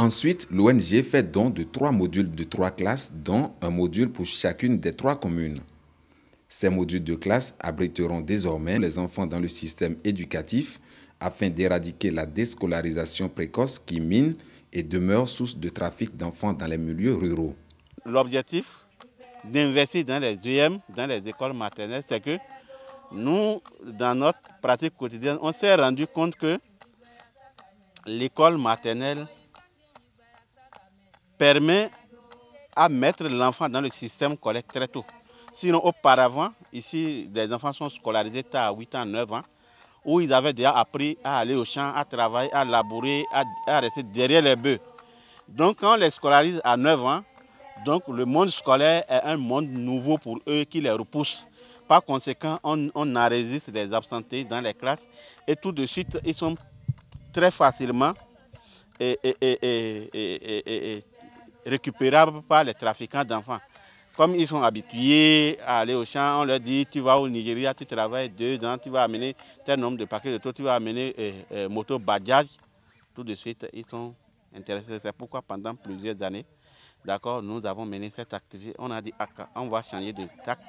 Ensuite, l'ONG fait don de 3 modules de 3 classes, dont un module pour chacune des 3 communes. Ces modules de classe abriteront désormais les enfants dans le système éducatif afin d'éradiquer la déscolarisation précoce qui mine et demeure source de trafic d'enfants dans les milieux ruraux. L'objectif d'investir dans les EM, dans les écoles maternelles, c'est que nous, dans notre pratique quotidienne, on s'est rendu compte que l'école maternelle permet à mettre l'enfant dans le système scolaire très tôt. Sinon, auparavant, ici, les enfants sont scolarisés à 8 ans, 9 ans, où ils avaient déjà appris à aller au champ, à travailler, à labourer, à rester derrière les bœufs. Donc, quand on les scolarise à 9 ans, donc le monde scolaire est un monde nouveau pour eux qui les repousse. Par conséquent, on enregistre les absentés dans les classes et tout de suite, ils sont très facilement récupérables par les trafiquants d'enfants. Comme ils sont habitués à aller au champ, on leur dit tu vas au Nigeria, tu travailles 2 ans, tu vas amener tel nombre de paquets de taux, tu vas amener moto Bajaj. Tout de suite, ils sont intéressés. C'est pourquoi pendant plusieurs années, d'accord, nous avons mené cette activité. On a dit on va changer de tact.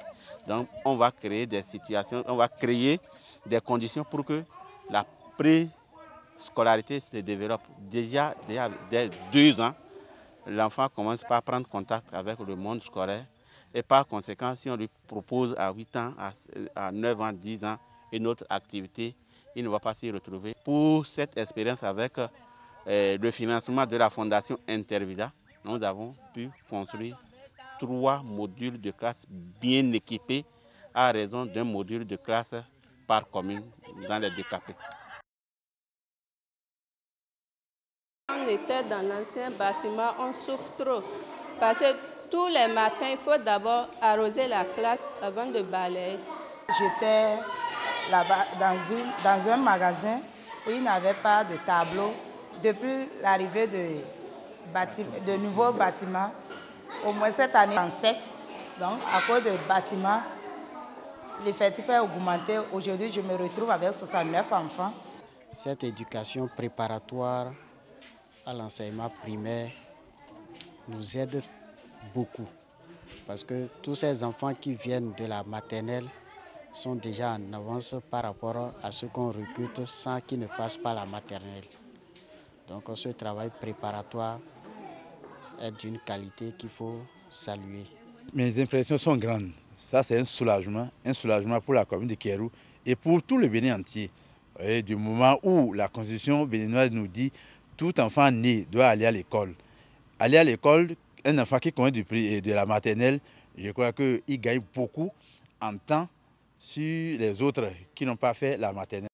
Donc on va créer des situations, on va créer des conditions pour que la préscolarité se développe. Déjà dès 2 ans, l'enfant commence par prendre contact avec le monde scolaire et par conséquent, si on lui propose à 8 ans, à 9 ans, 10 ans une autre activité, il ne va pas s'y retrouver. Pour cette expérience avec le financement de la Fondation Intervida, nous avons pu construire 3 modules de classe bien équipés à raison d'un module de classe par commune dans les 2 CAP. On était dans l'ancien bâtiment, on souffre trop parce que tous les matins, il faut d'abord arroser la classe avant de balayer. J'étais là-bas dans un magasin où il n'avait pas de tableau. Depuis l'arrivée de nouveaux bâtiments, au moins cette année, 37, donc à cause de bâtiments, l'effectif a augmenté. Aujourd'hui, je me retrouve avec 69 enfants. Cette éducation préparatoire à l'enseignement primaire nous aide beaucoup parce que tous ces enfants qui viennent de la maternelle sont déjà en avance par rapport à ceux qu'on recrute sans qu'ils ne passent par la maternelle. Donc ce travail préparatoire est d'une qualité qu'il faut saluer. Mes impressions sont grandes. Ça, c'est un soulagement pour la commune de Kéroux et pour tout le Bénin entier. Et du moment où la constitution béninoise nous dit tout enfant né doit aller à l'école. Aller à l'école, un enfant qui connaît de la maternelle, je crois qu'il gagne beaucoup en temps sur les autres qui n'ont pas fait la maternelle.